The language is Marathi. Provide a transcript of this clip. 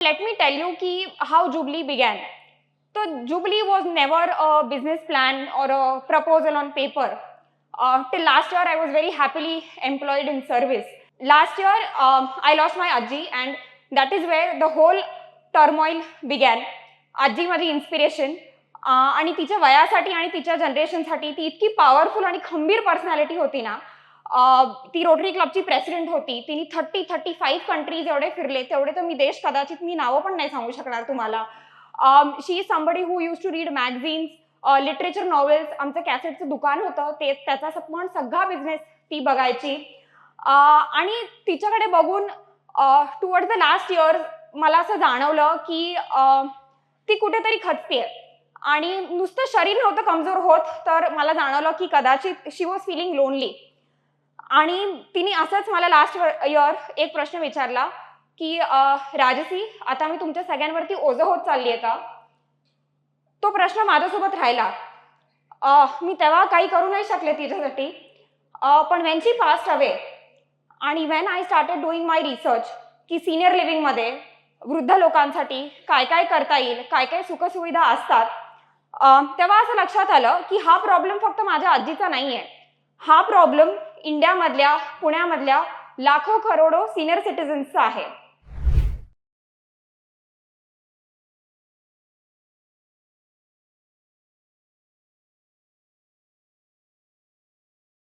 Let me tell you ki how Jubilee began. So Jubilee was never a business plan or a proposal on paper. Till last year, I was very happily employed in service. Last year, I lost my Ajji, and that is where the whole turmoil began. आजी माझी इन्स्पिरेशन आणि तिच्या वयासाठी आणि तिच्या जनरेशनसाठी ती इतकी पॉवरफुल आणि खंबीर पर्सनॅलिटी होती ना. ती रोटरी क्लबची प्रेसिडेंट होती. तिने 35 कंट्रीज एवढे फिरले, तेवढे तर मी देश कदाचित मी नावं पण नाही सांगू शकणार तुम्हाला. She is somebody who use to read magazines, literature novels. आमचं कॅसेटचं दुकान होतं, ते त्याचा पण सगळा बिझनेस ती बघायची. आणि तिच्याकडे बघून टुवर्ड्स द लास्ट इयर मला असं जाणवलं की ती कुठेतरी खचतेय आणि नुसतं शरीर नव्हतं कमजोर होत, तर मला जाणवलं की कदाचित शी वॉज फीलिंग लोनली. आणि तिने असंच मला लास्ट इयर एक प्रश्न विचारला की राजसी, आता मी तुमच्या सगळ्यांवरती ओझं होत चालली आहे का? तो प्रश्न माझ्यासोबत राहिला. मी तेव्हा काही करू नाही शकले तिच्यासाठी. पण वेन शी पास्ड अवे आणि when I started doing my research की सिनियर लिव्हिंगमध्ये वृद्ध लोकांसाठी काय काय करता येईल, काय काय सुखसुविधा असतात, तेव्हा असं लक्षात आलं की हा प्रॉब्लेम फक्त माझ्या आजीचा नाही आहे. हा प्रॉब्लेम इंडियामधल्या, पुण्यामधल्या लाखो करोडो सिनियर सिटीजन्सचा आहे.